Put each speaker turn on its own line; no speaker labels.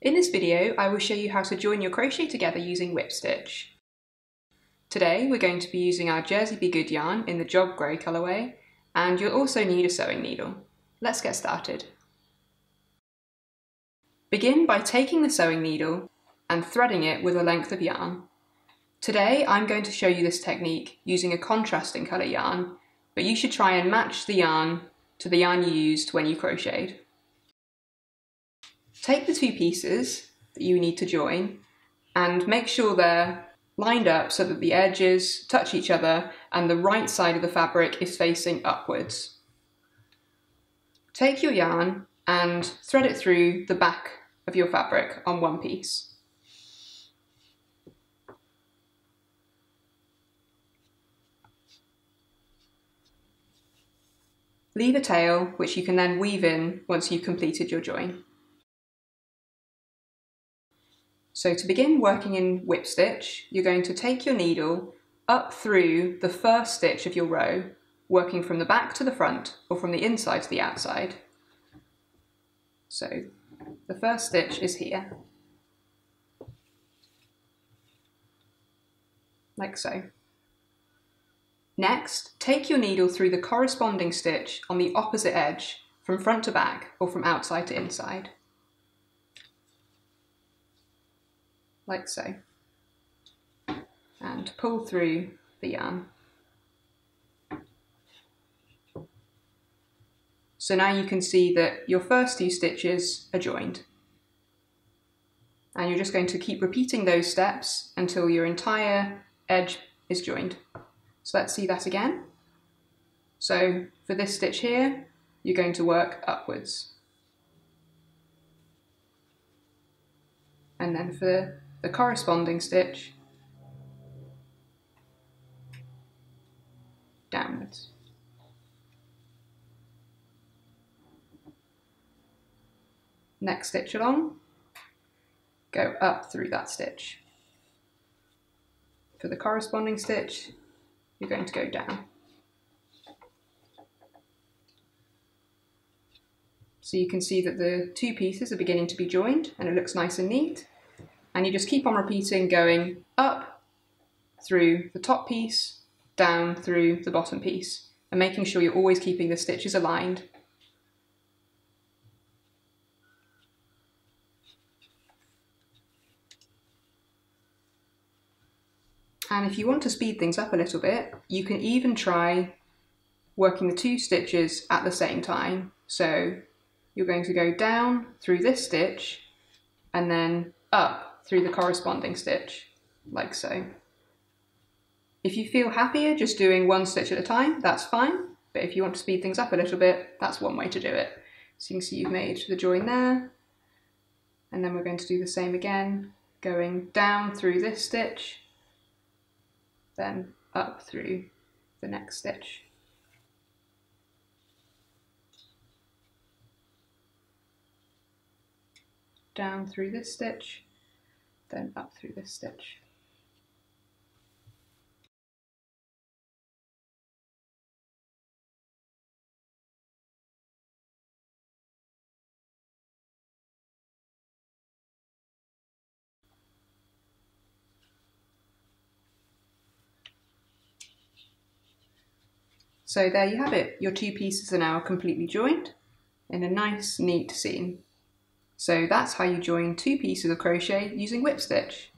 In this video, I will show you how to join your crochet together using whip stitch. Today, we're going to be using our Jersey Be Good yarn in the Jog Grey colourway, and you'll also need a sewing needle. Let's get started. Begin by taking the sewing needle and threading it with a length of yarn. Today, I'm going to show you this technique using a contrasting colour yarn, but you should try and match the yarn to the yarn you used when you crocheted. Take the two pieces that you need to join and make sure they're lined up so that the edges touch each other and the right side of the fabric is facing upwards. Take your yarn and thread it through the back of your fabric on one piece. Leave a tail which you can then weave in once you've completed your join. So to begin working in whip stitch, you're going to take your needle up through the first stitch of your row, working from the back to the front or from the inside to the outside. So the first stitch is here, like so. Next, take your needle through the corresponding stitch on the opposite edge from front to back or from outside to inside. Like so, and pull through the yarn. So now you can see that your first two stitches are joined. And you're just going to keep repeating those steps until your entire edge is joined. So let's see that again. So for this stitch here, you're going to work upwards. And then for the corresponding stitch, downwards. Next stitch along, go up through that stitch. For the corresponding stitch, you're going to go down. So you can see that the two pieces are beginning to be joined and it looks nice and neat. And you just keep on repeating, going up through the top piece, down through the bottom piece, and making sure you're always keeping the stitches aligned. And if you want to speed things up a little bit, you can even try working the two stitches at the same time. So you're going to go down through this stitch and then up through the corresponding stitch, like so. If you feel happier just doing one stitch at a time, that's fine, but if you want to speed things up a little bit, that's one way to do it. So you can see you've made the join there, and then we're going to do the same again, going down through this stitch, then up through the next stitch. Down through this stitch, then up through this stitch. So there you have it. Your two pieces are now completely joined in a nice, neat seam. So that's how you join two pieces of crochet using whip stitch.